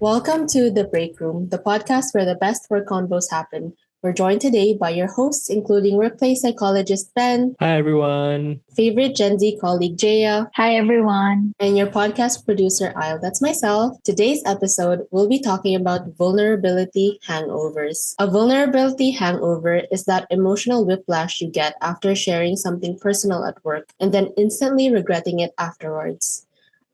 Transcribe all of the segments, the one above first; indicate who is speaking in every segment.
Speaker 1: Welcome to The Break Room, the podcast where the best work convos happen. We're joined today by your hosts, including workplace psychologist Ben,
Speaker 2: Hi, everyone.
Speaker 1: favorite Gen Z colleague Jhea,
Speaker 3: Hi, everyone.
Speaker 1: and your podcast producer Isle. That's myself. Today's episode, we'll be talking about vulnerability hangovers. A vulnerability hangover is that emotional whiplash you get after sharing something personal at work and then instantly regretting it afterwards.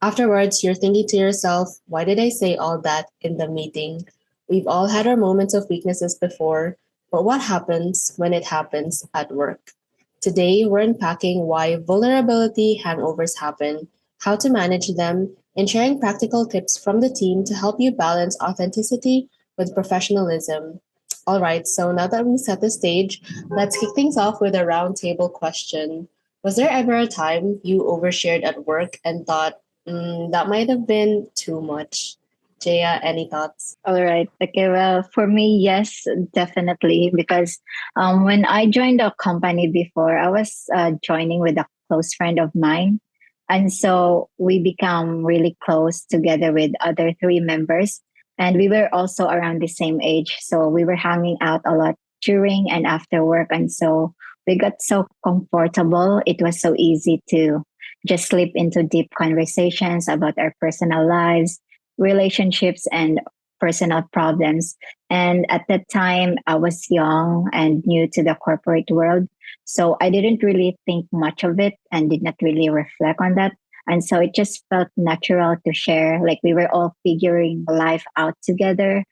Speaker 1: Afterwards, you're thinking to yourself, why did I say all that in the meeting? We've all had our moments of weaknesses before, but what happens when it happens at work? Today, we're unpacking why vulnerability hangovers happen, how to manage them, and sharing practical tips from the team to help you balance authenticity with professionalism. All right, so now that we set the stage, let's kick things off with a roundtable question. Was there ever a time you overshared at work and thought, that might have been too much? Jaya, any thoughts?
Speaker 3: All right. Okay. Well, for me, yes, definitely. Because when I joined a company before, I was joining with a close friend of mine. And so we become really close together with other three members. And we were also around the same age. So we were hanging out a lot during and after work. And so we got so comfortable. It was so easy to just slip into deep conversations about our personal lives, relationships, and personal problems. And at that time, I was young and new to the corporate world. So I didn't really think much of it and did not really reflect on that. And so it just felt natural to share. Like we were all figuring life out together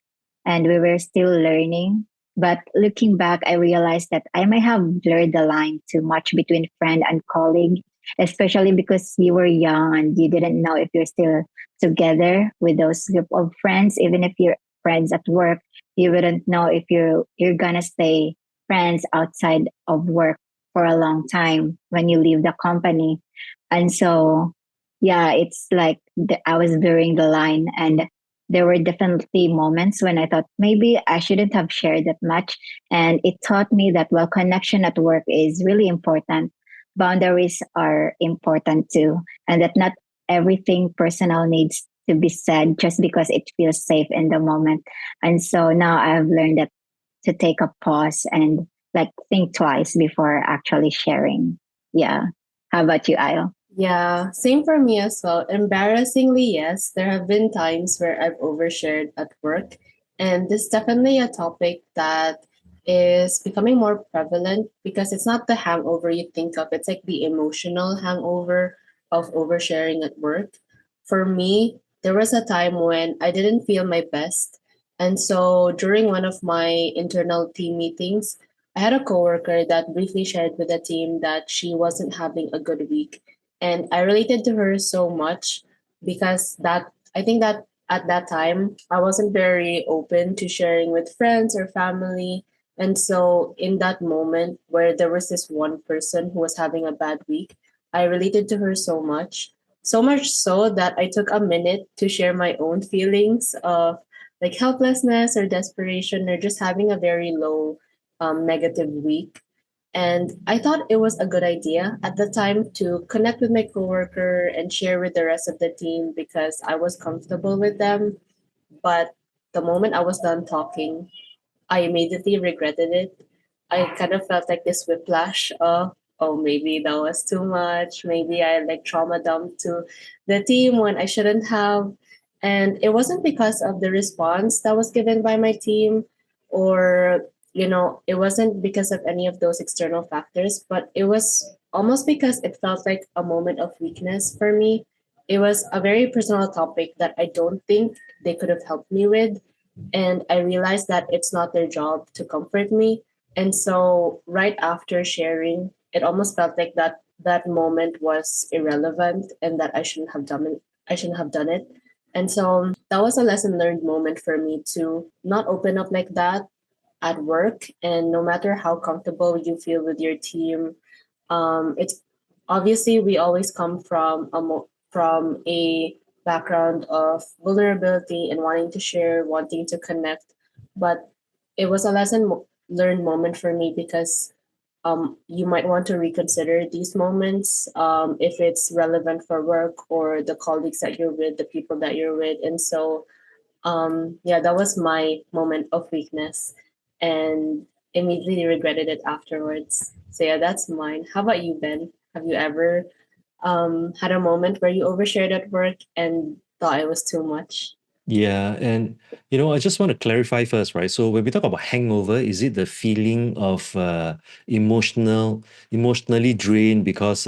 Speaker 3: and we were still learning. But looking back, I realized that I might have blurred the line too much between friend and colleague, especially because you were young and you didn't know if you're still together with those group of friends. Even if you're friends at work, you wouldn't know if you're gonna stay friends outside of work for a long time when you leave the company. And so yeah, it's like I was blurring the line, and there were definitely moments when I thought maybe I shouldn't have shared that much. And it taught me that while connection at work is really important, boundaries are important too, and that not everything personal needs to be said just because it feels safe in the moment. And so now I've learned that to take a pause and like think twice before actually sharing. Yeah. How about you, Ayo?
Speaker 1: Yeah, same for me as well. Embarrassingly, yes, there have been times where I've overshared at work, and this is definitely a topic that is becoming more prevalent because it's not the hangover you think of, it's like the emotional hangover of oversharing at work. For me, there was a time when I didn't feel my best, and so during one of my internal team meetings, I had a coworker that briefly shared with the team that she wasn't having a good week, and I related to her so much because that I think that at that time I wasn't very open to sharing with friends or family. And so in that moment where there was this one person who was having a bad week, I related to her so much. So much so that I took a minute to share my own feelings of like helplessness or desperation or just having a very low negative week. And I thought it was a good idea at the time to connect with my coworker and share with the rest of the team because I was comfortable with them. But the moment I was done talking, I immediately regretted it. I kind of felt like this whiplash of, oh, maybe that was too much. Maybe I like trauma dumped to the team when I shouldn't have. And it wasn't because of the response that was given by my team or, it wasn't because of any of those external factors, but it was almost because it felt like a moment of weakness for me. It was a very personal topic that I don't think they could have helped me with, and I realized that it's not their job to comfort me. And so right after sharing, it almost felt like that moment was irrelevant and that I shouldn't have done it. I shouldn't have done it. And so that was a lesson learned moment for me to not open up like that at work. And no matter how comfortable you feel with your team, it's obviously we always come from from a background of vulnerability and wanting to share, wanting to connect. But it was a learned moment for me because you might want to reconsider these moments if it's relevant for work or the colleagues that you're with, the people that you're with. And so Yeah, that was my moment of weakness, and immediately regretted it afterwards. So yeah, that's mine. How about you, Ben? Have you ever had a moment where you overshared at work and thought it was too much?
Speaker 2: Yeah, and I just want to clarify first, right? So when we talk about hangover, is it the feeling of emotionally drained because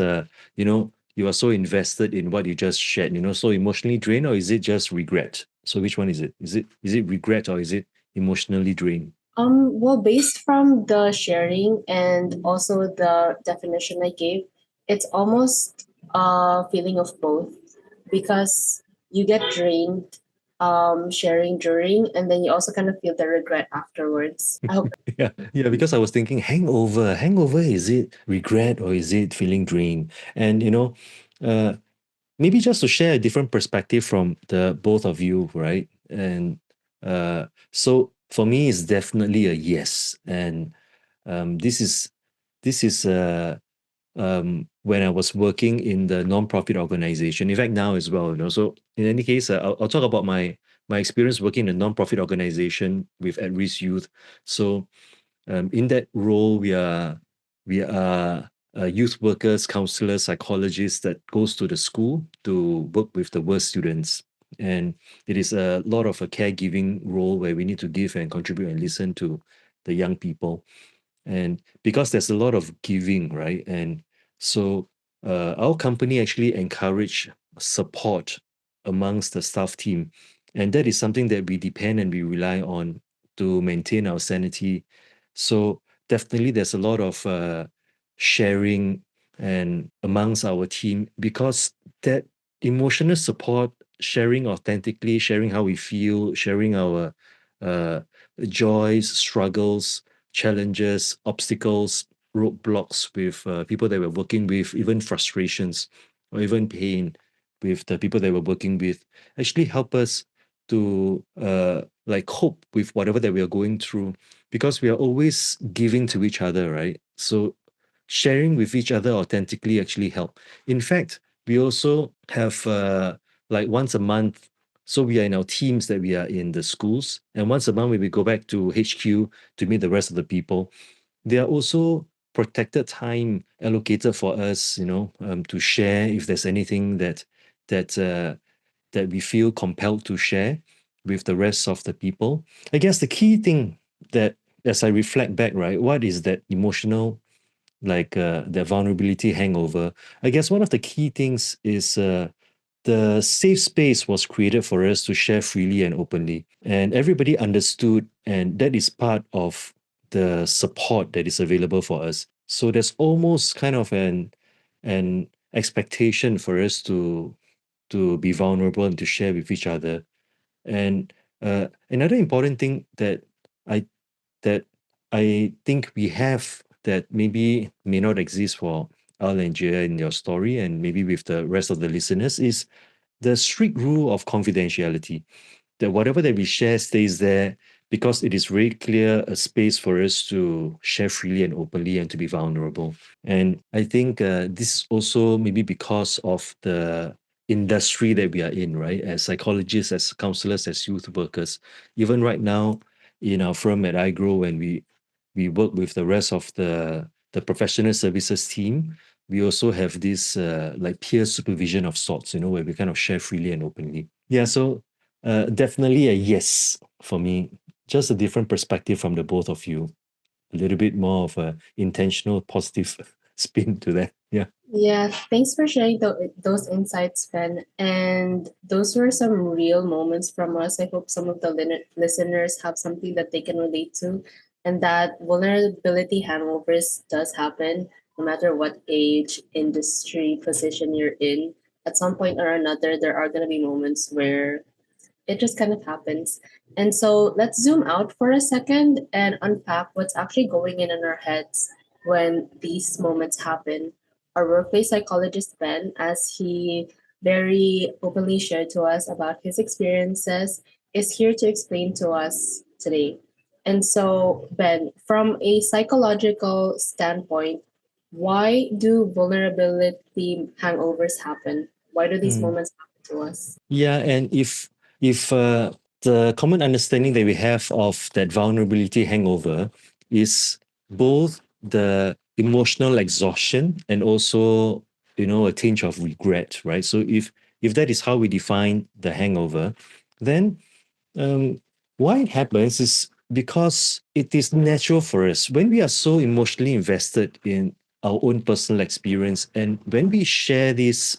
Speaker 2: you are so invested in what you just shared, so emotionally drained, or is it just regret? So which one is it? Is it regret or is it emotionally drained?
Speaker 1: Well, based from the sharing and also the definition I gave, it's almost a feeling of both because you get drained sharing during, and then you also kind of feel the regret afterwards. I hope.
Speaker 2: Yeah, yeah, because I was thinking hangover. Hangover, is it regret or is it feeling drained? And uh, maybe just to share a different perspective from the both of you, right? And so for me, it's definitely a yes. And this is when I was working in the non-profit organization. In fact, now as well. So in any case, I'll talk about my experience working in a non-profit organization with at-risk youth. So in that role, we are youth workers, counselors, psychologists that goes to the school to work with the worst students. And it is a lot of a caregiving role where we need to give and contribute and listen to the young people. And because there's a lot of giving, right? And so our company actually encourage support amongst the staff team. And that is something that we depend and we rely on to maintain our sanity. So definitely there's a lot of sharing and amongst our team because that emotional support, sharing authentically, sharing how we feel, sharing our uh, joys, struggles, challenges, obstacles, roadblocks with people that we're working with, even frustrations or even pain with the people that we're working with, actually help us to like cope with whatever that we are going through because we are always giving to each other, right? So sharing with each other authentically actually help. In fact, we also have like once a month. So we are in our teams that we are in the schools, and once a month when we go back to HQ to meet the rest of the people, there are also protected time allocated for us, to share if there's anything that that we feel compelled to share with the rest of the people. I guess the key thing that, as I reflect back, right, what is that emotional, like the vulnerability hangover? I guess one of the key things is the safe space was created for us to share freely and openly, and everybody understood, and that is part of the support that is available for us. So there's almost kind of an expectation for us to be vulnerable and to share with each other. And another important thing I that I think we have that maybe may not exist for Al and Jhea in your story, and maybe with the rest of the listeners, is the strict rule of confidentiality, that whatever that we share stays there because it is very clear a space for us to share freely and openly and to be vulnerable. And I think this is also maybe because of the industry that we are in, right? As psychologists, as counselors, as youth workers, even right now in our firm at iGrow, when we work with the rest of the professional services team, we also have this like peer supervision of sorts, where we kind of share freely and openly. Yeah, so definitely a yes for me. Just a different perspective from the both of you. A little bit more of a intentional positive spin to that. Yeah.
Speaker 1: Yeah, thanks for sharing those insights, Ben. And those were some real moments from us. I hope some of the listeners have something that they can relate to, and that vulnerability hangovers does happen no matter what age, industry, position you're in. At some point or another, there are going to be moments where it just kind of happens. And so let's zoom out for a second and unpack what's actually going in our heads when these moments happen. Our workplace psychologist, Ben, as he very openly shared to us about his experiences, is here to explain to us today. And so, Ben, from a psychological standpoint, why do vulnerability hangovers happen? Why do these
Speaker 2: Mm.
Speaker 1: moments happen to us?
Speaker 2: Yeah, and if the common understanding that we have of that vulnerability hangover is both the emotional exhaustion and also, a tinge of regret, right? So if that is how we define the hangover, then why it happens is because it is natural for us when we are so emotionally invested in our own personal experience, and when we share this,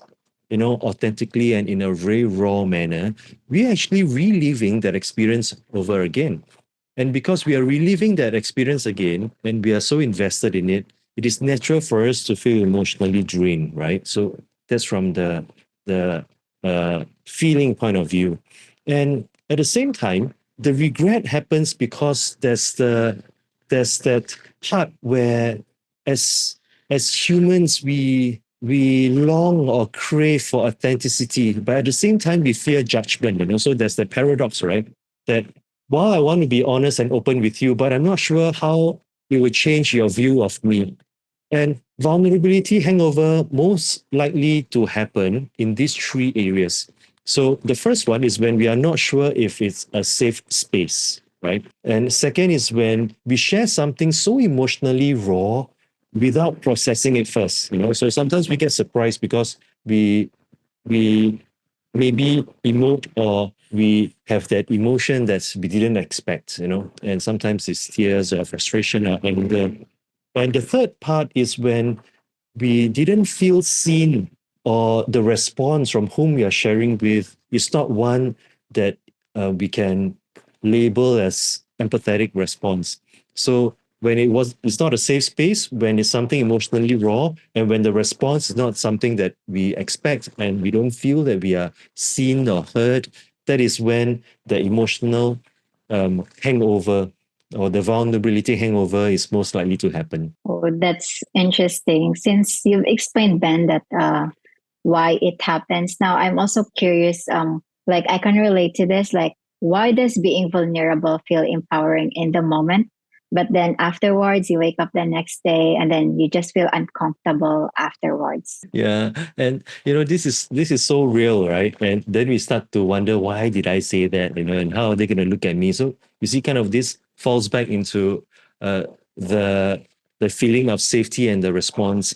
Speaker 2: authentically and in a very raw manner, we are actually reliving that experience over again. And because we are reliving that experience again and we are so invested in it, it is natural for us to feel emotionally drained, right? So that's from the feeling point of view. And at the same time, the regret happens because there's that part where as as humans we long or crave for authenticity, but at the same time we fear judgment, So there's the paradox, right? That while I want to be honest and open with you, but I'm not sure how it will change your view of me. And vulnerability hangover most likely to happen in these three areas. So the first one is when we are not sure if it's a safe space, right? And second is when we share something so emotionally raw without processing it first, So sometimes we get surprised because we maybe emote or we have that emotion that we didn't expect, and sometimes it's tears or frustration or anger. And the third part is when we didn't feel seen, or the response from whom we are sharing with is not one that we can label as empathetic response. So when it's not a safe space, when it's something emotionally raw, and when the response is not something that we expect and we don't feel that we are seen or heard, that is when the emotional hangover or the vulnerability hangover is most likely to happen.
Speaker 3: Oh, that's interesting. Since you've explained, Ben, that why it happens. Now, I'm also curious. Like I can relate to this. Like, why does being vulnerable feel empowering in the moment, but then afterwards you wake up the next day and then you just feel uncomfortable afterwards?
Speaker 2: Yeah, and this is so real, right? And then we start to wonder, why did I say that, and how are they going to look at me? So you see, kind of this falls back into uh, the the feeling of safety and the response.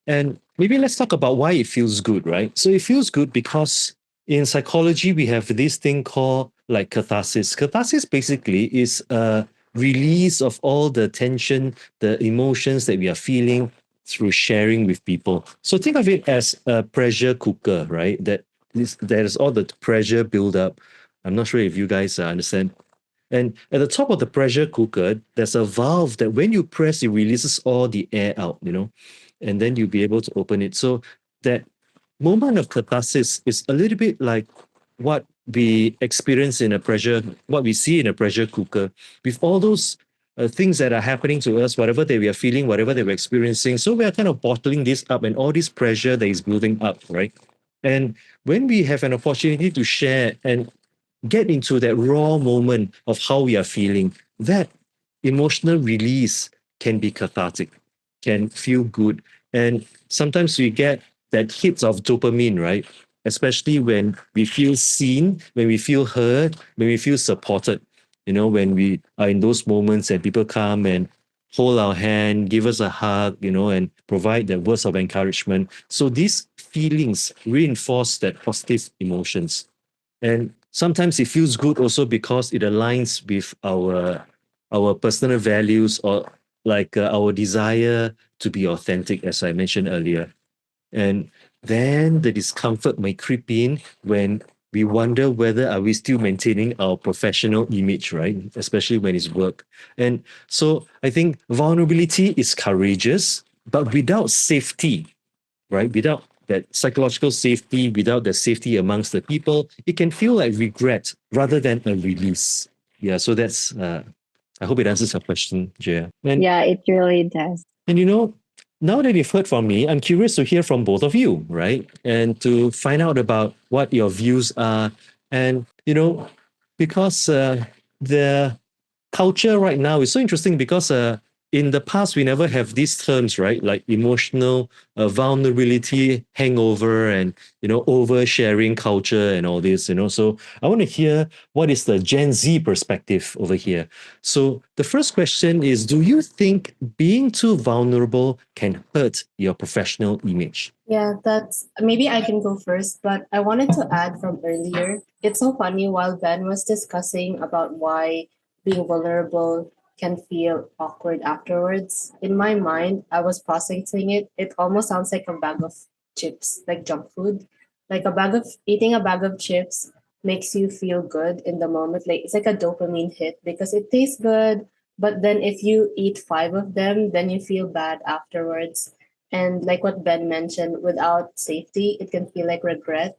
Speaker 2: And maybe let's talk about why it feels good, right? So it feels good because in psychology we have this thing called like catharsis. Catharsis basically is a release of all the tension, the emotions that we are feeling through sharing with people. So think of it as a pressure cooker, right? There's all the pressure build up. I'm not sure if you guys understand. And at the top of the pressure cooker, there's a valve that when you press, it releases all the air out, and then you'll be able to open it. So that moment of catharsis is a little bit like what we experience in a pressure, what we see in a pressure cooker, with all those things that are happening to us, whatever that we are feeling, whatever that we're experiencing. So we are kind of bottling this up and all this pressure that is building up, right? And when we have an opportunity to share and get into that raw moment of how we are feeling, that emotional release can be cathartic, can feel good. And sometimes we get that hits of dopamine, right? Especially when we feel seen, when we feel heard, when we feel supported, when we are in those moments and people come and hold our hand, give us a hug, and provide the words of encouragement. So these feelings reinforce that positive emotions. And sometimes it feels good also because it aligns with our personal values, or like our desire to be authentic, as I mentioned earlier. And then the discomfort may creep in when we wonder whether are we still maintaining our professional image, right? Especially when it's work. And so I think vulnerability is courageous, but without safety, right? Without that psychological safety, without the safety amongst the people, it can feel like regret rather than a release. Yeah, so that's, I hope it answers your question, Jaya.
Speaker 3: Yeah, it really does.
Speaker 2: And now that you've heard from me, I'm curious to hear from both of you, right? And to find out about what your views are. And, because the culture right now is so interesting because in the past, we never have these terms, right? Like emotional vulnerability, hangover, and oversharing culture and all this. So I want to hear what is the Gen Z perspective over here. So the first question is: do you think being too vulnerable can hurt your professional image?
Speaker 1: Yeah, that's maybe I can go first, but I wanted to add from earlier. It's so funny while Ben was discussing about why being vulnerable can feel awkward afterwards. In my mind, I was processing it. It almost sounds like a bag of chips, like junk food. Like a bag of eating a bag of chips makes you feel good in the moment. Like it's like a dopamine hit because it tastes good, but then if you eat five of them, then you feel bad afterwards. And like what Ben mentioned, without safety, it can feel like regret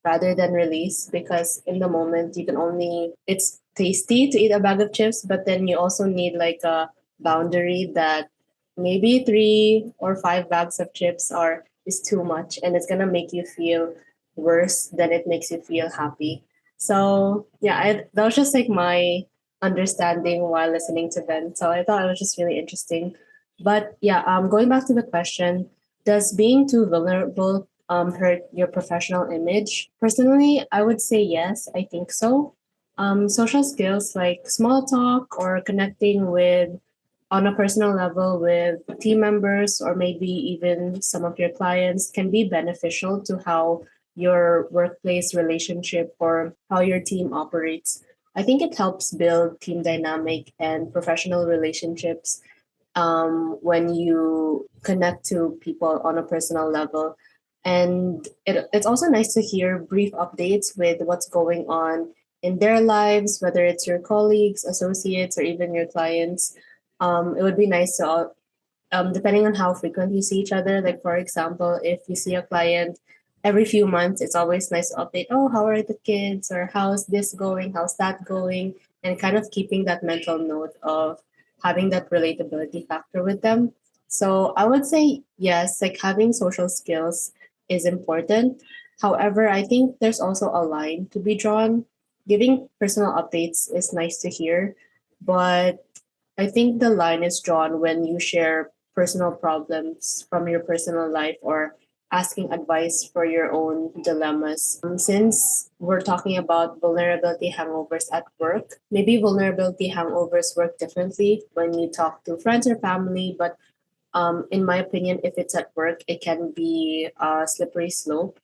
Speaker 1: rather than release because in the moment you can only, it's tasty to eat a bag of chips, but then you also need like a boundary that maybe 3 or 5 bags of chips are is too much and it's gonna make you feel worse than it makes you feel happy. So yeah, that was just like my understanding while listening to Ben. So I thought it was just really interesting. But yeah, going back to the question, does being too vulnerable hurt your professional image? Personally, I would say yes, I think so. Social skills like small talk or connecting with on a personal level with team members or maybe even some of your clients can be beneficial to how your workplace relationship or how your team operates. I think it helps build team dynamic and professional relationships when you connect to people on a personal level. And it's also nice to hear brief updates with what's going on in their lives, whether it's your colleagues, associates, or even your clients. It would be nice to, depending on how frequent you see each other, like for example, if you see a client every few months, it's always nice to update, oh, how are the kids, or how's this going, how's that going, and kind of keeping that mental note of having that relatability factor with them. So I would say yes, like having social skills is important. However, I think there's also a line to be drawn. Giving personal updates is nice to hear, but I think the line is drawn when you share personal problems from your personal life or asking advice for your own dilemmas. Since we're talking about vulnerability hangovers at work, maybe vulnerability hangovers work differently when you talk to friends or family, but in my opinion, if it's at work, it can be a slippery slope.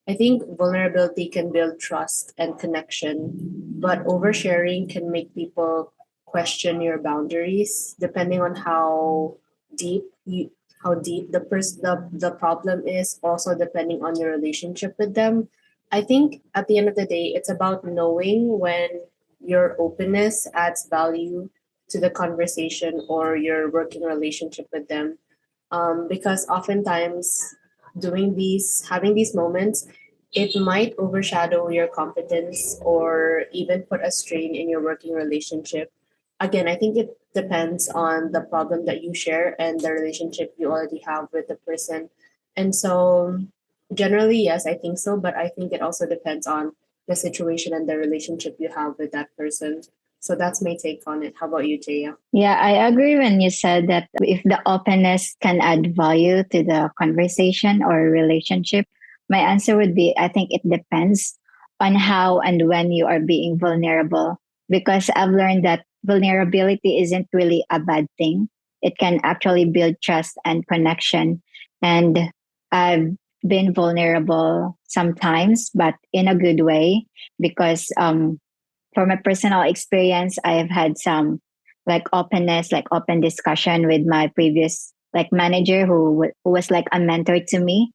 Speaker 1: I think vulnerability can build trust and connection, but oversharing can make people question your boundaries depending on deep you how deep the problem is, also depending on your relationship with them. I think at the end of the day, it's about knowing when your openness adds value to the conversation or your working relationship with them. Because oftentimes having these moments, it might overshadow your competence or even put a strain in your working relationship. Again, I think it depends on the problem that you share and the relationship you already have with the person. And so, generally, yes, I think so, but I think it also depends on the situation and the relationship you have with that person. So that's my take on it. How about you, Jaya?
Speaker 3: Yeah, I agree when you said that if the openness can add value to the conversation or relationship. My answer would be I think it depends on how and when you are being vulnerable. Because I've learned that vulnerability isn't really a bad thing. It can actually build trust and connection. And I've been vulnerable sometimes, but in a good way, because for my personal experience, I have had some like openness, like open discussion with my previous like manager who was like a mentor to me,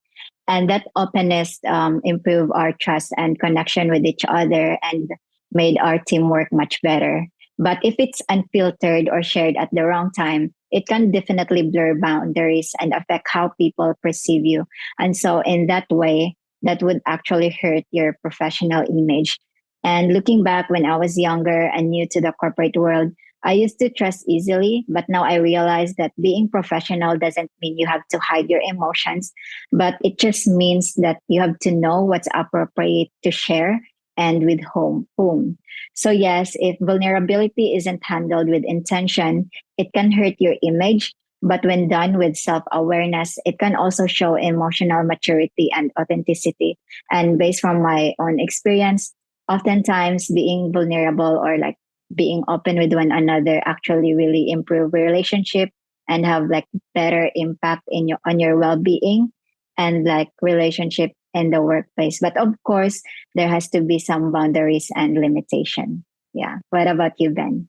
Speaker 3: and that openness improved our trust and connection with each other and made our teamwork much better. But if it's unfiltered or shared at the wrong time, it can definitely blur boundaries and affect how people perceive you. And so, in that way, that would actually hurt your professional image. And looking back when I was younger and new to the corporate world, I used to trust easily, but now I realize that being professional doesn't mean you have to hide your emotions, but it just means that you have to know what's appropriate to share and with whom. So yes, if vulnerability isn't handled with intention, it can hurt your image. But when done with self awareness, it can also show emotional maturity and authenticity. And based from my own experience, oftentimes being vulnerable or like being open with one another actually really improve relationship and have like better impact in your on your well-being and like relationship in the workplace. But of course, there has to be some boundaries and limitation. Yeah. What about you, Ben?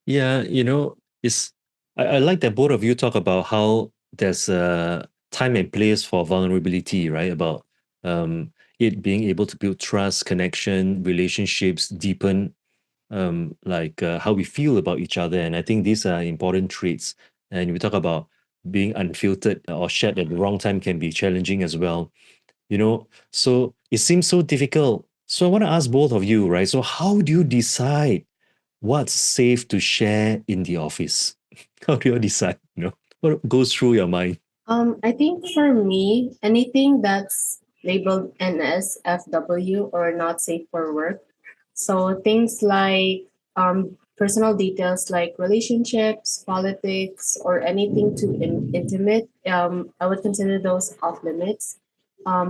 Speaker 2: Yeah, it's I like that both of you talk about how there's a time and place for vulnerability, right? About it being able to build trust, connection, relationships, deepen how we feel about each other. And I think these are important traits. And we talk about being unfiltered or shared at the wrong time can be challenging as well. So it seems so difficult. So I want to ask both of you, right? So how do you decide what's safe to share in the office? How do you decide? What goes through your mind?
Speaker 1: I think for me, anything that's labeled NSFW or not safe for work. So things like personal details like relationships, politics, or anything too intimate, I would consider those off limits.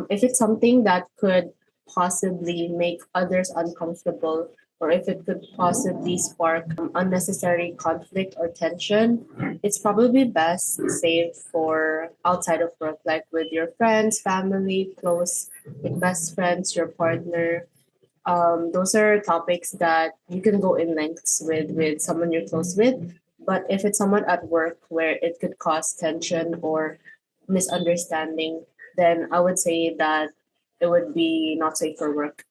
Speaker 1: If it's something that could possibly make others uncomfortable, or if it could possibly spark unnecessary conflict or tension, it's probably best saved for outside of work, like with your friends, family, close, like best friends, your partner. Those are topics that you can go in lengths with someone you're close with. But if it's someone at work where it could cause tension or misunderstanding, then I would say that it would be not safe for work.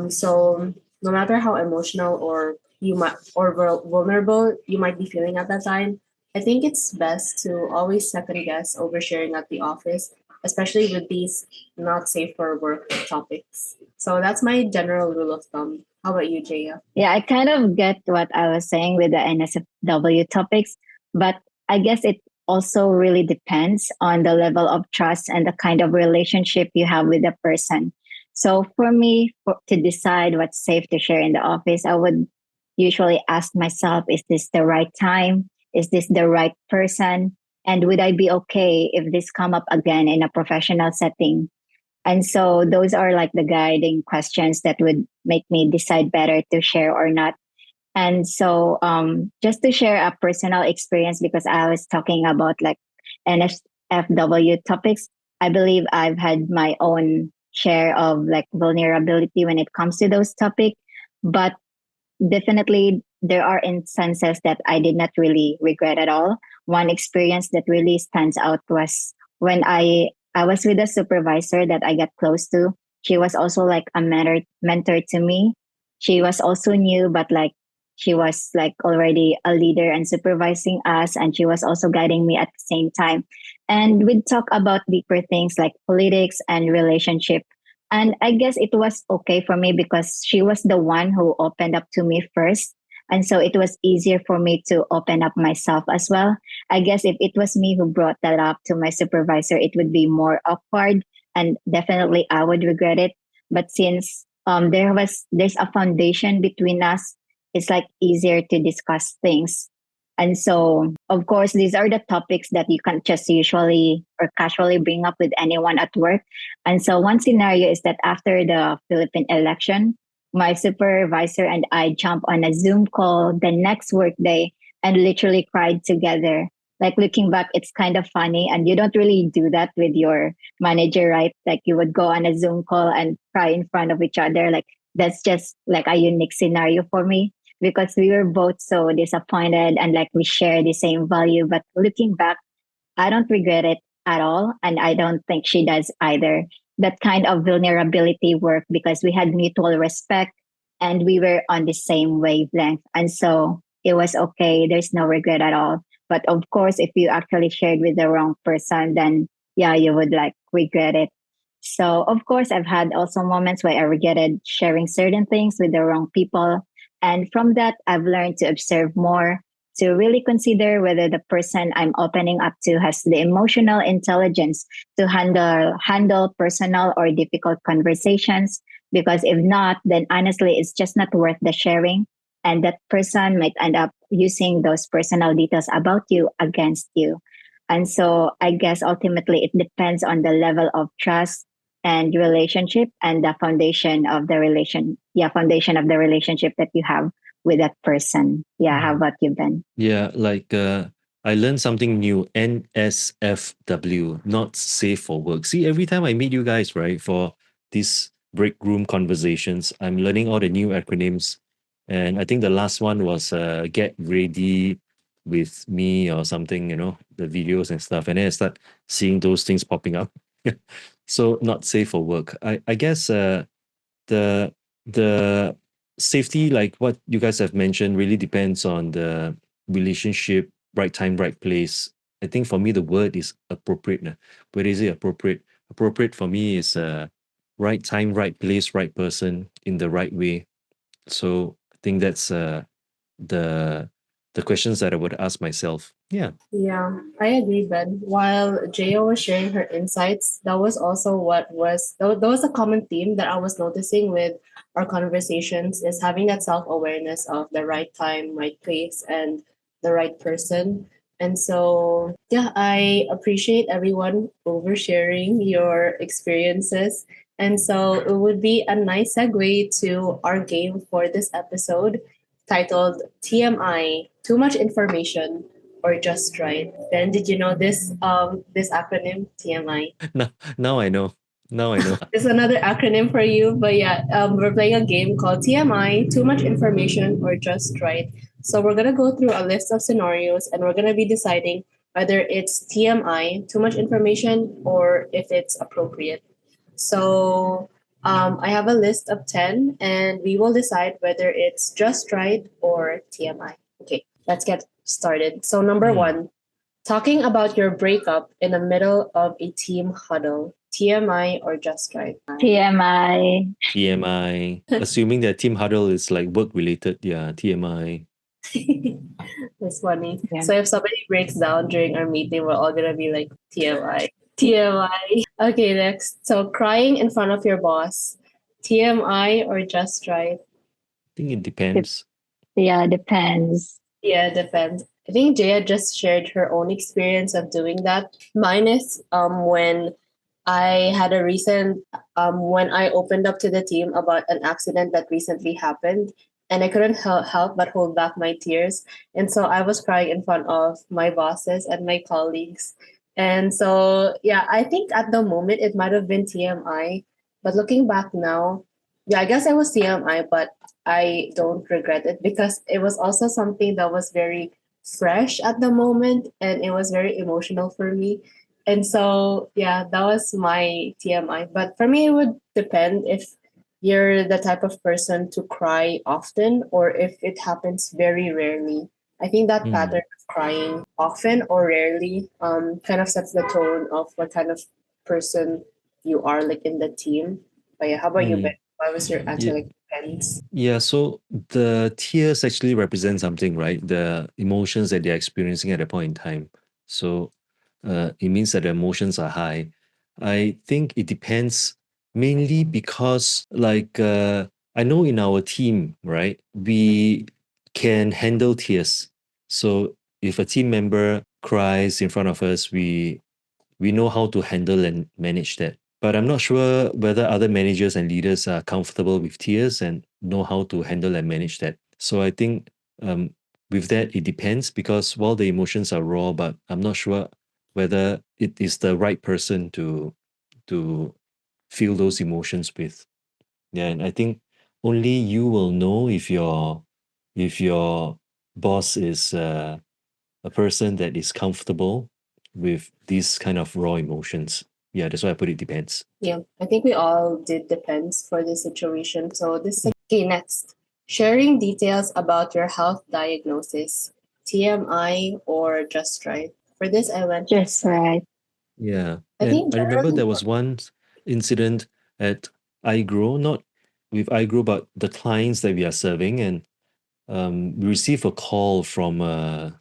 Speaker 1: So no matter how emotional or you might or vulnerable you might be feeling at that time, I think it's best to always second guess oversharing at the office, especially with these not safe for work topics. So that's my general rule of thumb. How about you, Jaya?
Speaker 3: Yeah, I kind of get what I was saying with the NSFW topics, but I guess it also really depends on the level of trust and the kind of relationship you have with the person. So for me, to decide what's safe to share in the office, I would usually ask myself, is this the right time? Is this the right person? And would I be okay if this come up again in a professional setting? And so those are like the guiding questions that would make me decide better to share or not. And so just to share a personal experience, because I was talking about like NFW topics, I believe I've had my own share of like vulnerability when it comes to those topics. But definitely there are instances that I did not really regret at all. One experience that really stands out was when I was with a supervisor that I got close to. She was also like a mentor to me. She was also new, but like she was like already a leader and supervising us, and she was also guiding me at the same time. And we'd talk about deeper things like politics and relationship. And I guess it was okay for me because she was the one who opened up to me first. And so it was easier for me to open up myself as well. I guess if it was me who brought that up to my supervisor, it would be more awkward and definitely I would regret it. But since there's a foundation between us, it's like easier to discuss things. And so, of course, these are the topics that you can't just usually or casually bring up with anyone at work. And so, one scenario is that after the Philippine election, my supervisor and I jump on a Zoom call the next workday and literally cried together. Like looking back, it's kind of funny, and you don't really do that with your manager, right? Like you would go on a Zoom call and cry in front of each other. Like that's just like a unique scenario for me because we were both so disappointed and like we share the same value. But looking back, I don't regret it at all. And I don't think she does either. That kind of vulnerability worked because we had mutual respect and we were on the same wavelength. And so it was okay. There's no regret at all. But of course, if you actually shared with the wrong person, then yeah, you would like regret it. So of course, I've had also moments where I regretted sharing certain things with the wrong people. And from that, I've learned to observe more, to really consider whether the person I'm opening up to has the emotional intelligence to handle personal or difficult conversations. Because if not, then honestly, it's just not worth the sharing. And that person might end up using those personal details about you against you. And so I guess ultimately it depends on the level of trust and relationship and the foundation of the relationship that you have with that person. Yeah, how about you, Ben?
Speaker 2: Yeah, like I learned something new. NSFW, not safe for work. See, every time I meet you guys, right, for these break room conversations, I'm learning all the new acronyms. And I think the last one was get ready with me or something, the videos and stuff. And then I start seeing those things popping up. So not safe for work. I guess the the safety, like what you guys have mentioned, really depends on the relationship, right time, right place. I think for me the word is appropriate. Where is it appropriate? Appropriate for me is right time, right place, right person in the right way. So I think that's the the questions that I would ask myself. Yeah.
Speaker 1: Yeah, I agree, Ben. While Jhea was sharing her insights, that was also that was a common theme that I was noticing with our conversations is having that self-awareness of the right time, right place, and the right person. And so, yeah, I appreciate everyone oversharing your experiences. And so it would be a nice segue to our game for this episode titled TMI, Too Much Information or just right. Then did you know this acronym TMI?
Speaker 2: Now I know. Now I know.
Speaker 1: It's another acronym for you, but yeah, we're playing a game called TMI, Too Much Information or Just Right. So we're gonna go through a list of scenarios, and we're gonna be deciding whether it's TMI, too much information, or if it's appropriate. So I have a list of 10, and we will decide whether it's just right or TMI. Okay, let's get started. So, number
Speaker 2: Hmm.
Speaker 1: one, talking about your breakup in the middle of a team huddle, TMI or just right?
Speaker 3: TMI.
Speaker 2: TMI. Assuming that team huddle is like work related, yeah, TMI.
Speaker 1: That's funny.
Speaker 3: Yeah.
Speaker 1: So, if somebody breaks down during our meeting, we're all gonna be like, TMI. TMI. Okay, next. So, crying in front of your boss, TMI or just right?
Speaker 2: I think it
Speaker 3: Dep-
Speaker 2: depends.
Speaker 3: yeah, depends.
Speaker 1: Yeah, depends. I think Jaya just shared her own experience of doing that. Mine is when I had a recent when I opened up to the team about an accident that recently happened, and I couldn't help but hold back my tears, and so I was crying in front of my bosses and my colleagues. And so yeah, I think at the moment it might have been TMI, but looking back now, yeah, I guess I was TMI, but I don't regret it because it was also something that was very fresh at the moment, and it was very emotional for me. And so, yeah, that was my TMI. But for me, it would depend if you're the type of person to cry often or if it happens very rarely. I think that
Speaker 2: Hmm.
Speaker 1: pattern of crying often or rarely kind of sets the tone of what kind of person you are like in the team. But yeah, how about you, Ben?
Speaker 2: Hmm.
Speaker 1: Why was your answer
Speaker 2: Yeah,
Speaker 1: like depends?
Speaker 2: yeah. So the tears actually represent something, right? The emotions that they're experiencing at a point in time. So it means that the emotions are high. I think it depends mainly because, like, I know in our team, right, we can handle tears. So if a team member cries in front of us, we know how to handle and manage that. But I'm not sure whether other managers and leaders are comfortable with tears and know how to handle and manage that. So I think um, with that, it depends because while the emotions are raw, but I'm not sure whether it is the right person to feel those emotions with. Yeah, and I think only you will know if your boss is a person that is comfortable with these kind of raw emotions. Yeah, that's why I put it depends.
Speaker 1: Yeah, I think we all did depends for this situation. So this okay, next. Sharing details about your health diagnosis, TMI or just right. For this I went
Speaker 3: Just
Speaker 1: just right.
Speaker 3: right.
Speaker 2: Yeah.
Speaker 1: I
Speaker 2: And
Speaker 1: think
Speaker 2: I remember
Speaker 1: generally
Speaker 2: there was one incident at iGrow, not with iGrow, but the clients that we are serving. And we received a call from a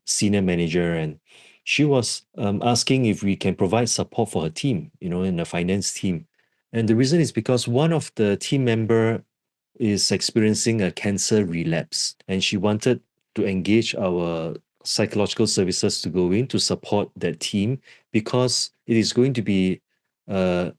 Speaker 2: senior manager, and she was asking if we can provide support for her team, in the finance team. And the reason is because one of the team member is experiencing a cancer relapse, and she wanted to engage our psychological services to go in to support that team, because it is going to be uh,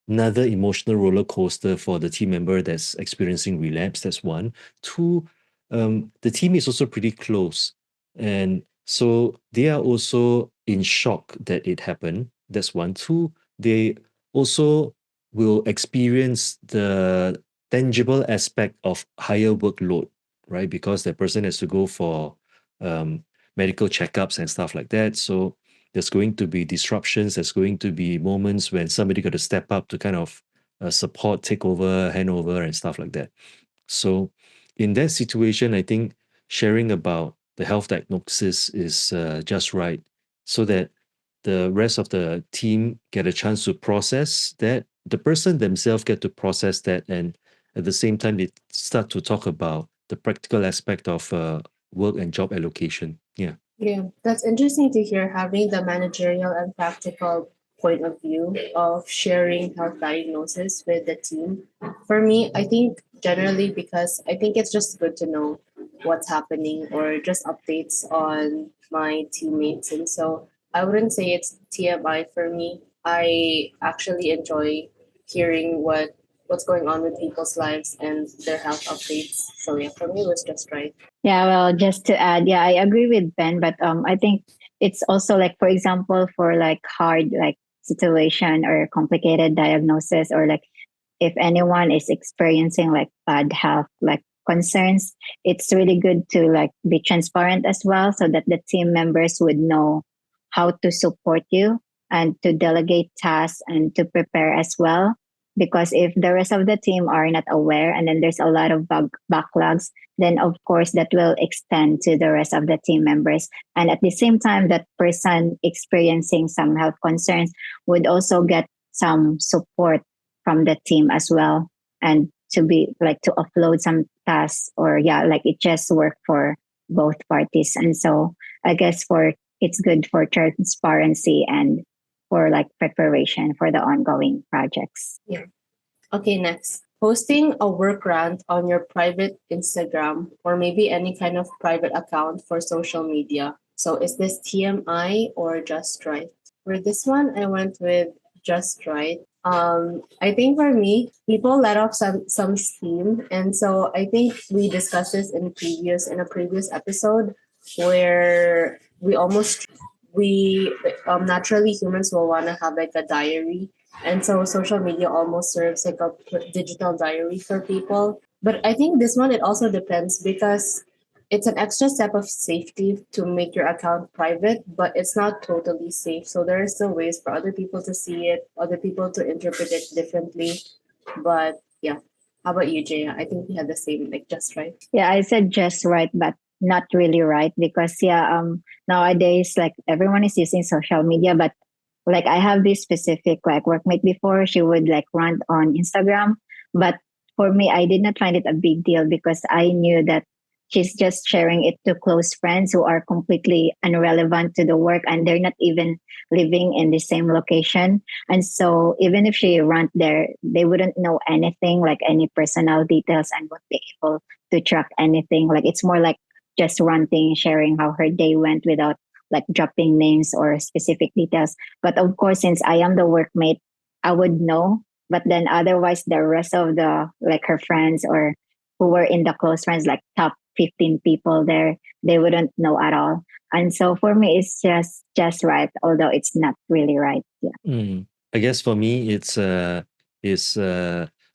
Speaker 2: another emotional roller coaster for the team member that's experiencing relapse. That's one. Two, the team is also pretty close. And so they are also in shock that it happened. That's one. Two, they also will experience the tangible aspect of higher workload, right? Because that person has to go for um, medical checkups and stuff like that. So there's going to be disruptions. There's going to be moments when somebody got to step up to kind of support, take over, hand over, and stuff like that. So in that situation, I think sharing about the health diagnosis is just right, so that the rest of the team get a chance to process that. The person themselves get to process that, and at the same time, they start to talk about the practical aspect of work and job allocation. Yeah.
Speaker 1: Yeah, that's interesting to hear having the managerial and practical point of view of sharing health diagnosis with the team. For me, I think generally because I think it's just good to know what's happening or just updates on my teammates. And so I wouldn't say it's TMI for me. I actually enjoy hearing what's going on with people's lives and their health updates. So yeah, for me it was just right.
Speaker 3: Yeah, well, just to add, yeah, I agree with Ben, but I think it's also like, for example, for like hard like situation or complicated diagnosis, or like if anyone is experiencing like bad health like concerns, it's really good to like be transparent as well, so that the team members would know how to support you and to delegate tasks and to prepare as well. Because if the rest of the team are not aware and then there's a lot of backlogs, then of course that will extend to the rest of the team members. And at the same time, that person experiencing some health concerns would also get some support from the team as well, and to be like to offload some tasks, or yeah, like it just work for both parties. And so I guess for it's good for transparency and for like preparation for the ongoing projects.
Speaker 1: Yeah. Okay, next. Posting a work rant on your private Instagram or maybe any kind of private account for social media. So is this TMI or just right? For this one, I went with just right. I think for me, people let off some steam, and so I think we discussed this in a previous episode where we naturally humans will want to have like a diary, and so social media almost serves like a digital diary for people. But I think this one, it also depends because it's an extra step of safety to make your account private, but it's not totally safe. So there are still ways for other people to see it, other people to interpret it differently. But yeah. How about you, Jaya? I think we had the same, like just right.
Speaker 3: Yeah, I said just right, but not really right, because yeah, nowadays like everyone is using social media, but like I have this specific like workmate before, she would like rant on Instagram, but for me, I did not find it a big deal because I knew that she's just sharing it to close friends who are completely irrelevant to the work, and they're not even living in the same location. And so even if she rant there, they wouldn't know anything, like any personal details, and won't be able to track anything. Like it's more like just ranting, sharing how her day went without like dropping names or specific details. But of course, since I am the workmate, I would know. But then otherwise, the rest of the like her friends or who were in the close friends, like top 15 people there, they wouldn't know at all. And so for me, it's just right, although it's not really right. Yeah.
Speaker 2: I guess for me, it's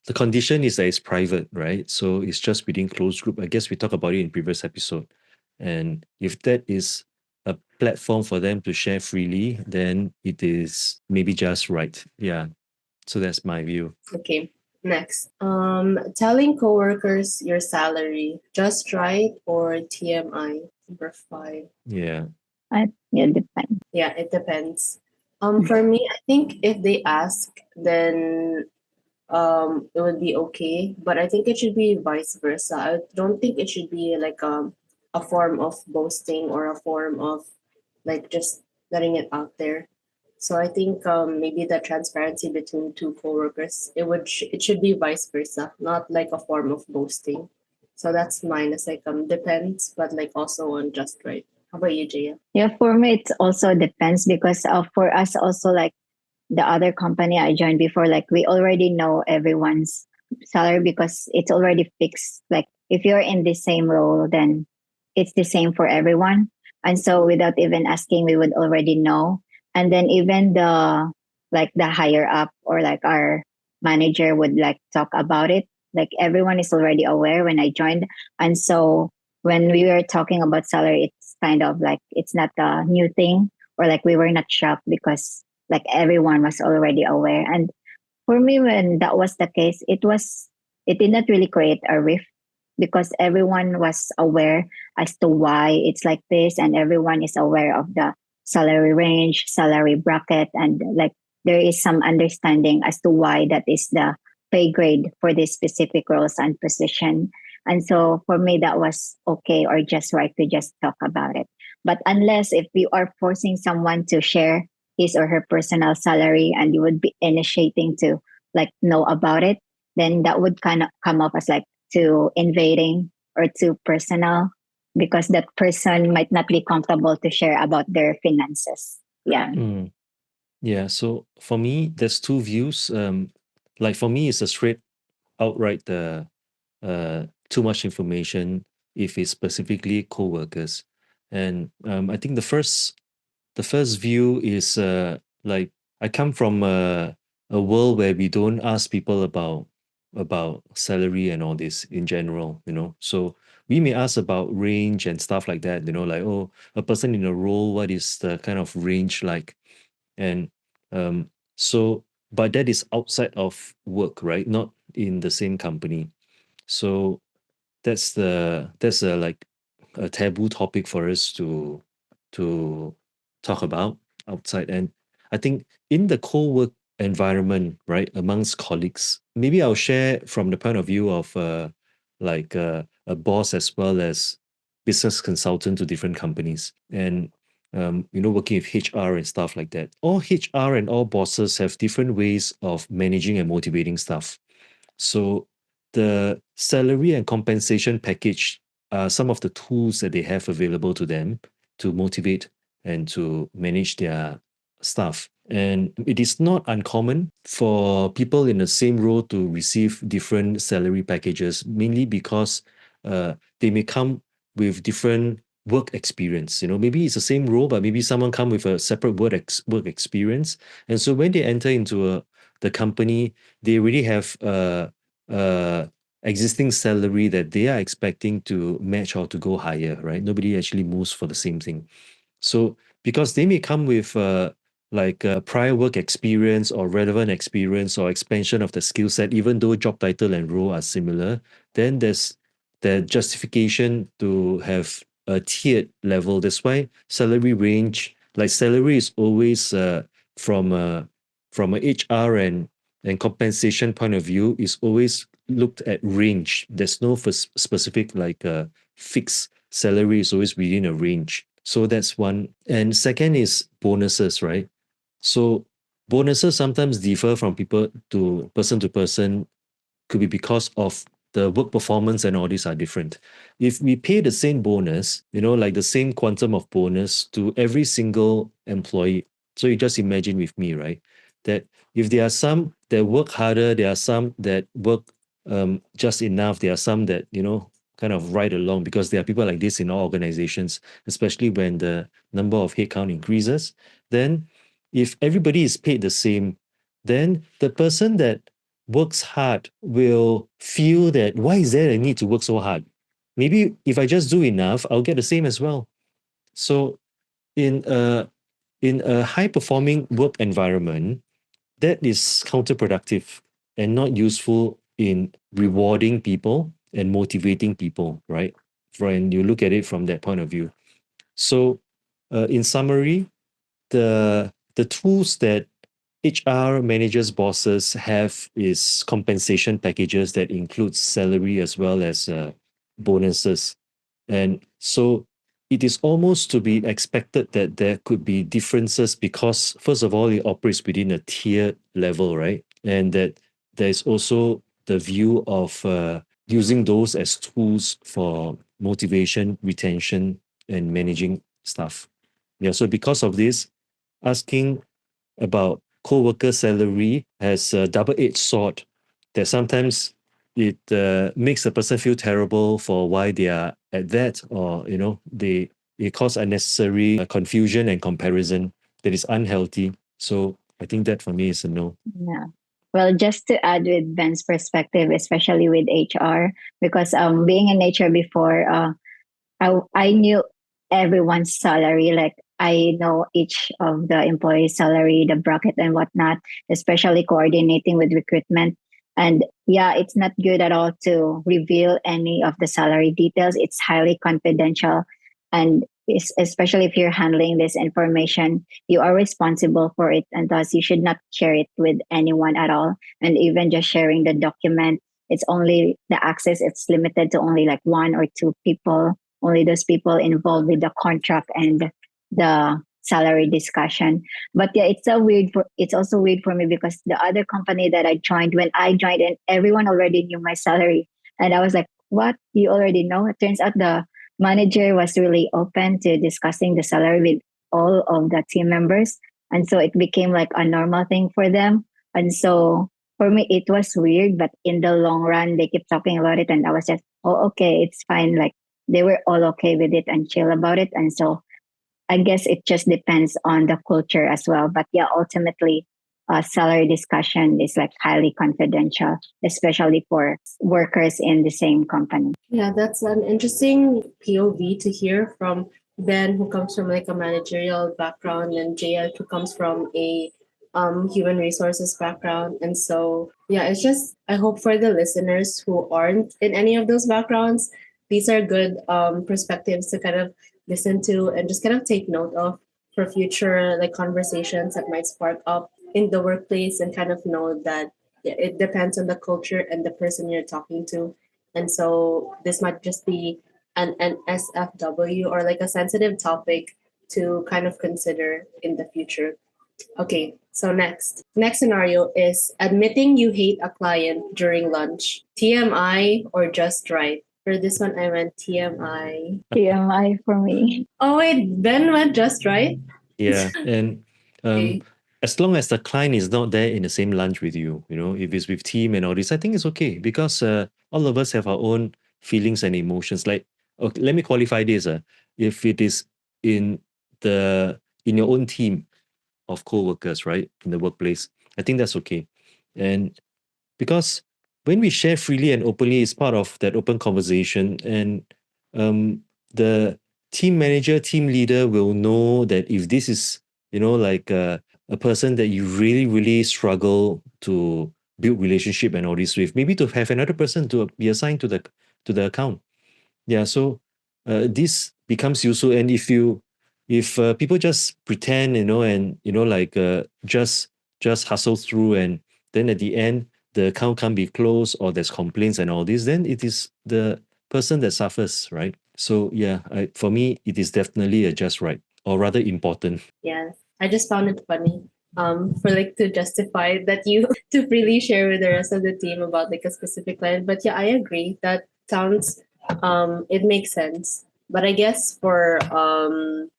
Speaker 2: the condition is that it's private, right? So it's just within closed group. I guess we talked about it in previous episode. And if that is a platform for them to share freely, then it is maybe just right. Yeah. So that's my view.
Speaker 1: Okay. Next. Telling coworkers your salary, just right or TMI? Number 5.
Speaker 2: Yeah.
Speaker 3: Yeah, depends.
Speaker 1: Yeah, it depends. For me, I think if they ask, then it would be okay. But I think it should be vice versa. I don't think it should be like a form of boasting or a form of like just letting it out there. So I think maybe the transparency between two coworkers, it should be vice versa, not like a form of boasting. So that's mine. It's like depends, but like also on just right. How about you, Jaya?
Speaker 3: Yeah, for me, it also depends because for us also, like the other company I joined before, like we already know everyone's salary because it's already fixed. Like if you're in the same role, then it's the same for everyone. And so without even asking, we would already know. And then even the higher up or like our manager would like talk about it. Like everyone is already aware when I joined. And so when we were talking about salary, it's kind of like it's not a new thing or like we were not shocked because like everyone was already aware. And for me, when that was the case, it did not really create a rift because everyone was aware as to why it's like this, and everyone is aware of the salary range, salary bracket, and like there is some understanding as to why that is the pay grade for this specific roles and position. And so for me, that was okay or just right to just talk about it. But unless if you are forcing someone to share his or her personal salary and you would be initiating to like know about it, then that would kind of come off as like too invading or too personal because that person might not be comfortable to share about their finances. Yeah.
Speaker 2: Mm. Yeah. So for me, there's two views. Like for me, it's a straight outright too much information if it's specifically co-workers. And I think the first view is like I come from a world where we don't ask people about salary and all this in general, So we may ask about range and stuff like that, like, oh, a person in a role, what is the kind of range like? And um, so, but that is outside of work, right? Not in the same company. So that's a like a taboo topic for us to talk about outside. And I think in the co-work environment, right, amongst colleagues, maybe I'll share from the point of view of like a boss as well as business consultant to different companies, and working with HR and stuff like that. All HR and all bosses have different ways of managing and motivating staff. So the salary and compensation package are some of the tools that they have available to them to motivate and to manage their staff. And it is not uncommon for people in the same role to receive different salary packages, mainly because they may come with different work experience. Maybe it's the same role, but maybe someone come with a separate work experience. And so when they enter into the company, they already have uh, existing salary that they are expecting to match or to go higher, right? Nobody actually moves for the same thing. So because they may come with like prior work experience or relevant experience or expansion of the skill set, even though job title and role are similar, then there's the justification to have a tiered level. That's why salary range, like salary is always from a from a HR and compensation point of view is always looked at range. There's no specific like fixed salary is always within a range. So that's one. And second is bonuses, right? So bonuses sometimes differ from people to person, could be because of the work performance and all these are different. If we pay the same bonus, like the same quantum of bonus to every single employee, so you just imagine with me, right? That if there are some that work harder, there are some that work just enough, there are some that, kind of ride along because there are people like this in all organizations, especially when the number of headcount increases. Then if everybody is paid the same, then the person that works hard will feel that why is there a need to work so hard? Maybe if I just do enough, I'll get the same as well. So in a in a high performing work environment, that is counterproductive and not useful in rewarding people and motivating people, right? When you look at it from that point of view. So in summary, the tools that HR managers, bosses have is compensation packages that includes salary as well as bonuses. And so it is almost to be expected that there could be differences because, first of all, it operates within a tier level, right? And that there's also the view of using those as tools for motivation, retention, and managing staff. Yeah, so because of this, asking about co-worker salary has a double-edged sword that sometimes it makes a person feel terrible for why they are at that, or they it cause unnecessary confusion and comparison that is unhealthy. So I think that for me is a no.
Speaker 3: Yeah. Well, just to add with Ben's perspective, especially with HR, because being in HR before, I knew everyone's salary. Like I know each of the employees' salary, the bracket and whatnot, especially coordinating with recruitment. And yeah, it's not good at all to reveal any of the salary details. It's highly confidential. And especially if you're handling this information, you are responsible for it. And thus, you should not share it with anyone at all. And even just sharing the document, it's only the access, it's limited to only like one or two people, only those people involved with the contract and the salary discussion. But yeah, it's also weird for me because the other company that when I joined, and everyone already knew my salary. And I was like, what? You already know? It turns out the manager was really open to discussing the salary with all of the team members. And so it became like a normal thing for them. And so for me, it was weird, but in the long run, they kept talking about it. And I was just, oh, okay, it's fine. Like they were all okay with it and chill about it. And so I guess it just depends on the culture as well. But yeah, ultimately, salary discussion is like highly confidential, especially for workers in the same company.
Speaker 1: Yeah, that's an interesting POV to hear from Ben, who comes from like a managerial background, and Jhea, who comes from a human resources background. And so, yeah, it's just, I hope for the listeners who aren't in any of those backgrounds, these are good perspectives to kind of listen to and just kind of take note of for future like conversations that might spark up in the workplace, and kind of know that it depends on the culture and the person you're talking to. And so this might just be an SFW, or like a sensitive topic to kind of consider in the future. Okay, so next scenario is admitting you hate a client during lunch. TMI or just right? For this one, I went TMI.
Speaker 3: TMI for me.
Speaker 1: Oh wait, Ben went just right.
Speaker 2: Yeah, and
Speaker 1: Okay.
Speaker 2: as long as the client is not there in the same lunch with you, if it's with team and all this, I think it's okay because all of us have our own feelings and emotions. Like, okay, let me qualify this. If it is in in your own team of co-workers, right, in the workplace, I think that's okay. And because when we share freely and openly, it's part of that open conversation, and the team manager, team leader will know that if this is like a person that you really really struggle to build relationship and all this with, maybe to have another person to be assigned to the account. Yeah, so this becomes useful. And if people just pretend, and like just hustle through, and then at the end the account can't be closed, or there's complaints and all this, then it is the person that suffers, right? So yeah, for me, it is definitely a just right, or rather important.
Speaker 1: Yes, I just found it funny. For like to justify that you to freely share with the rest of the team about like a specific client. But yeah, I agree. That sounds it makes sense. But I guess for like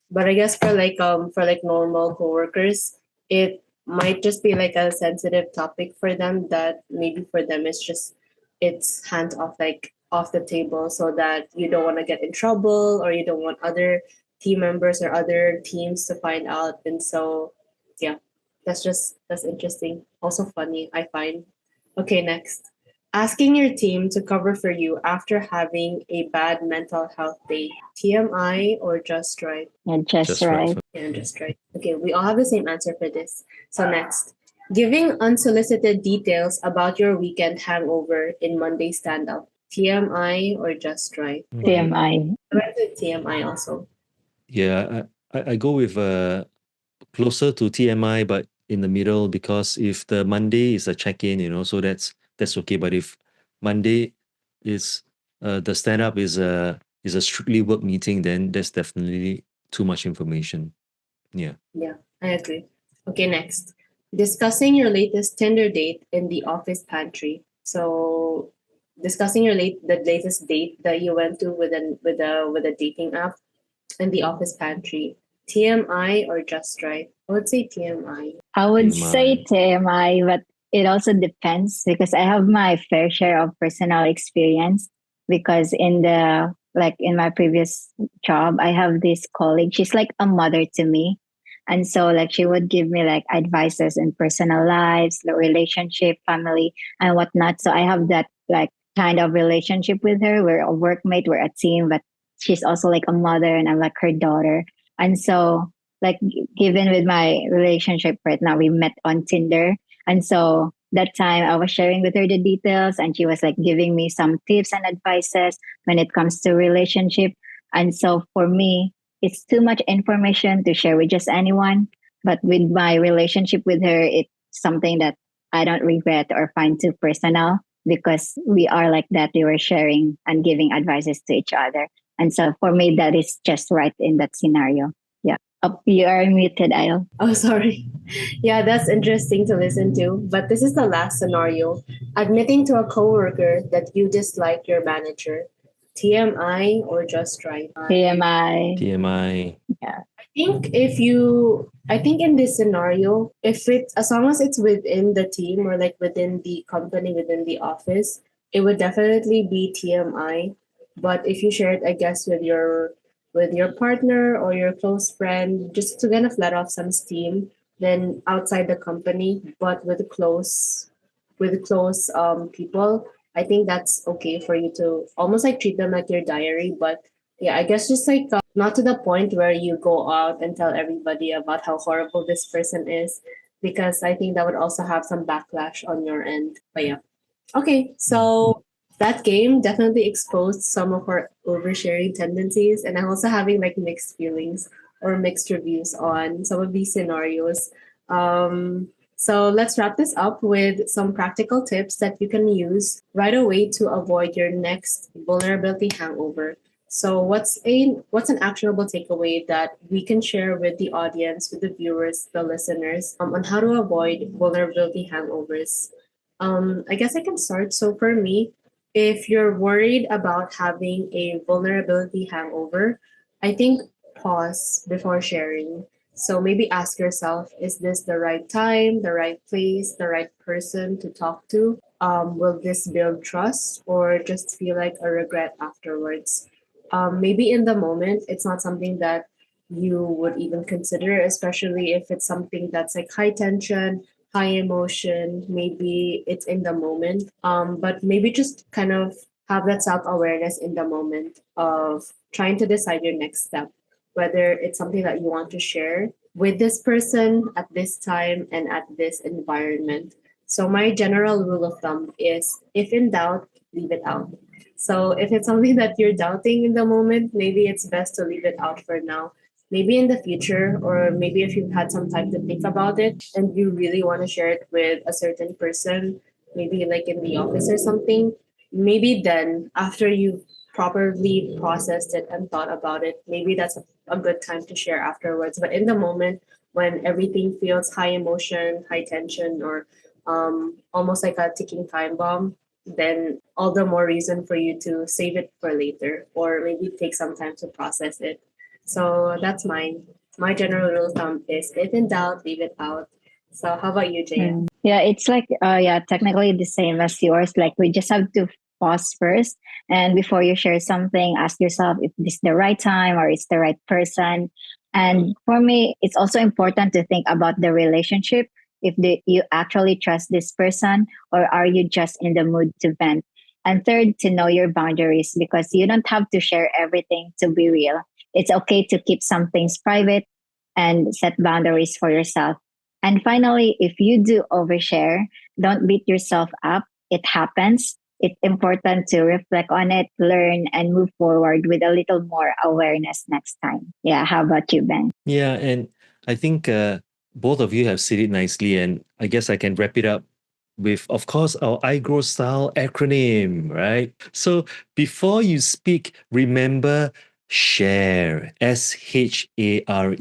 Speaker 1: normal coworkers, it might just be like a sensitive topic for them, that maybe for them it's hands off, like off the table, so that you don't want to get in trouble, or you don't want other team members or other teams to find out. And so, yeah, that's interesting. Also funny, I find. Okay, next. Asking your team to cover for you after having a bad mental health day. TMI or just right?
Speaker 3: Yeah, just
Speaker 2: Just right.
Speaker 3: right.
Speaker 1: Yeah, just right. Okay, we all have the same answer for this. So next. Giving unsolicited details about your weekend hangover in Monday stand up. TMI or just right?
Speaker 3: TMI.
Speaker 1: I went with TMI also.
Speaker 2: Yeah, I go with closer to TMI, but in the middle, because if the Monday is a check-in, so that's okay. But if Monday is the stand-up is a strictly work meeting, then that's definitely too much information. Yeah.
Speaker 1: Yeah, I agree. Okay, next. Discussing your latest Tinder date in the office pantry. So, discussing the latest date that you went to with a dating app in the office pantry. TMI or just right? I would say TMI.
Speaker 3: I would say
Speaker 2: TMI.
Speaker 3: TMI, but it also depends because I have my fair share of personal experience. Because in my previous job, I have this colleague. She's like a mother to me. And so like she would give me like advices in personal lives, the relationship, family, and whatnot. So I have that like kind of relationship with her. We're a workmate, we're a team, but she's also like a mother and I'm like her daughter. And so like given with my relationship right now, we met on Tinder. And so that time I was sharing with her the details and she was like giving me some tips and advices when it comes to relationship. And so for me, it's too much information to share with just anyone. But with my relationship with her, it's something that I don't regret or find too personal because we are like that. We were sharing and giving advices to each other. And so for me, that is just right in that scenario. Yeah. Oh, you are muted, Ayo.
Speaker 1: Oh, sorry. Yeah, that's interesting to listen to. But this is the last scenario. Admitting to a coworker that you dislike your manager. TMI or just right?
Speaker 3: TMI.
Speaker 2: TMI.
Speaker 3: Yeah.
Speaker 1: I think in this scenario, if it as long as it's within the team or like within the company, within the office, it would definitely be TMI. But if you share it, I guess, with your partner or your close friend, just to kind of let off some steam, then outside the company, but with close people, I think that's okay for you to almost like treat them like your diary. But yeah, I guess just like not to the point where you go out and tell everybody about how horrible this person is, because I think that would also have some backlash on your end. But yeah. Okay, so that game definitely exposed some of our oversharing tendencies, and I'm also having like mixed feelings or mixed reviews on some of these scenarios. So let's wrap this up with some practical tips that you can use right away to avoid your next vulnerability hangover. So what's an actionable takeaway that we can share with the audience, with the viewers, the listeners, on how to avoid vulnerability hangovers? I guess I can start. So for me, if you're worried about having a vulnerability hangover, I think pause before sharing. So maybe ask yourself, is this the right time, the right place, the right person to talk to? Will this build trust or just feel like a regret afterwards? Maybe in the moment, it's not something that you would even consider, especially if it's something that's like high tension, high emotion. Maybe it's in the moment. But maybe just kind of have that self awareness in the moment of trying to decide your next step, whether it's something that you want to share with this person at this time and at this environment. So, my general rule of thumb is if in doubt, leave it out. So, if it's something that you're doubting in the moment, maybe it's best to leave it out for now. Maybe in the future, or maybe if you've had some time to think about it and you really want to share it with a certain person, maybe like in the office or something, maybe then after you've properly processed it and thought about it, maybe that's a good time to share afterwards. But in the moment, when everything feels high emotion, high tension, or almost like a ticking time bomb, then all the more reason for you to save it for later or maybe take some time to process it. So that's mine. My general rule of thumb is if in doubt, leave it out. So how about you, Jaya?
Speaker 3: Yeah, it's like yeah, technically the same as yours. Like we just have to pause first, and before you share something, ask yourself if this is the right time or it's the right person. And for me, it's also important to think about the relationship. If you actually trust this person, or are you just in the mood to vent? And third, to know your boundaries because you don't have to share everything to be real. It's okay to keep some things private and set boundaries for yourself. And finally, if you do overshare, don't beat yourself up. It happens. It's important to reflect on it, learn, and move forward with a little more awareness next time. Yeah. How about you, Ben?
Speaker 2: Yeah, and I think both of you have said it nicely, and I guess I can wrap it up with, of course, our iGrow style acronym, right? So before you speak, remember share, SHARE.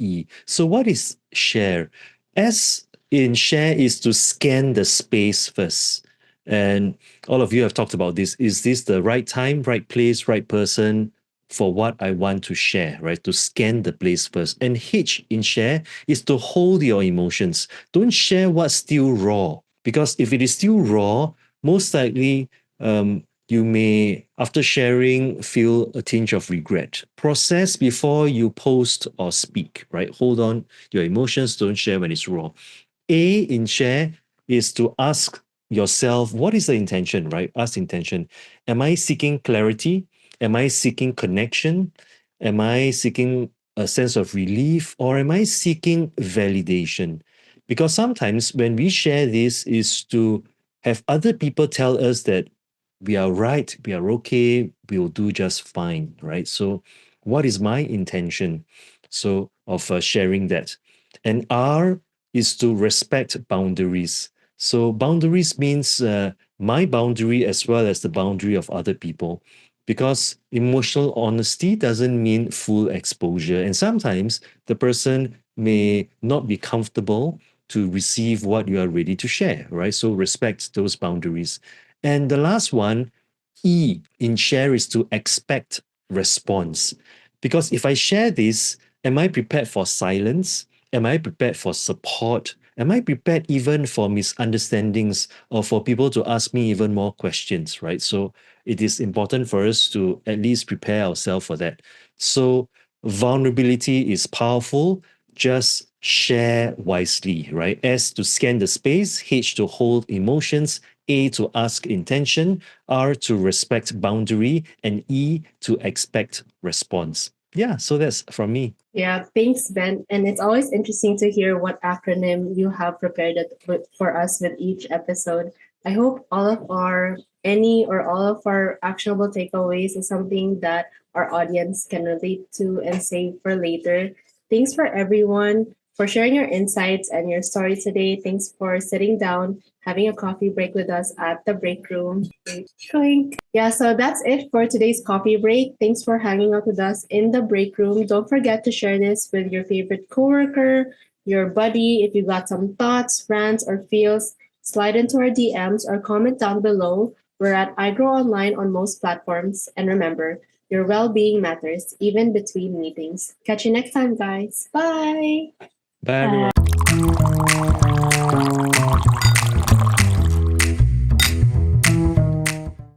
Speaker 2: So what is share? S in share is to scan the space first. And all of you have talked about this. Is this the right time, right place, right person for what I want to share, right? To scan the place first. And H in share is to hold your emotions. Don't share what's still raw, because if it is still raw, most likely you may, after sharing, feel a tinge of regret. Process before you post or speak, right? Hold on your emotions. Don't share when it's raw. A in share is to ask yourself, what is the intention, right? Ask intention. Am I seeking clarity? Am I seeking connection? Am I seeking a sense of relief, or am I seeking validation? Because sometimes when we share this is to have other people tell us that we are right, we are okay, we'll do just fine, right? So what is my intention? So of sharing that. And R is to respect boundaries. So boundaries means my boundary as well as the boundary of other people, because emotional honesty doesn't mean full exposure. And sometimes the person may not be comfortable to receive what you are ready to share, right? So respect those boundaries. And the last one, E in share, is to expect response. Because if I share this, am I prepared for silence? Am I prepared for support? Am I prepared even for misunderstandings, or for people to ask me even more questions, right? So it is important for us to at least prepare ourselves for that. So vulnerability is powerful. Just share wisely, right? S to scan the space, H to hold emotions, A to ask intention, R to respect boundary, and E to expect response. Yeah, so that's from me.
Speaker 1: Yeah, thanks, Ben. And it's always interesting to hear what acronym you have prepared for us with each episode. I hope all of our any or all of our actionable takeaways is something that our audience can relate to and save for later. Thanks for everyone for sharing your insights and your story today. Thanks for sitting down, having a coffee break with us at the break room. Showing. Yeah, so that's it for today's coffee break. Thanks for hanging out with us in the break room. Don't forget to share this with your favorite coworker, your buddy. If you got some thoughts, rants, or feels, slide into our DMs or comment down below. We're at iGrow Online on most platforms. And remember, your well being matters, even between meetings. Catch you next time, guys. Bye.
Speaker 2: Bye, everyone.
Speaker 3: Bye.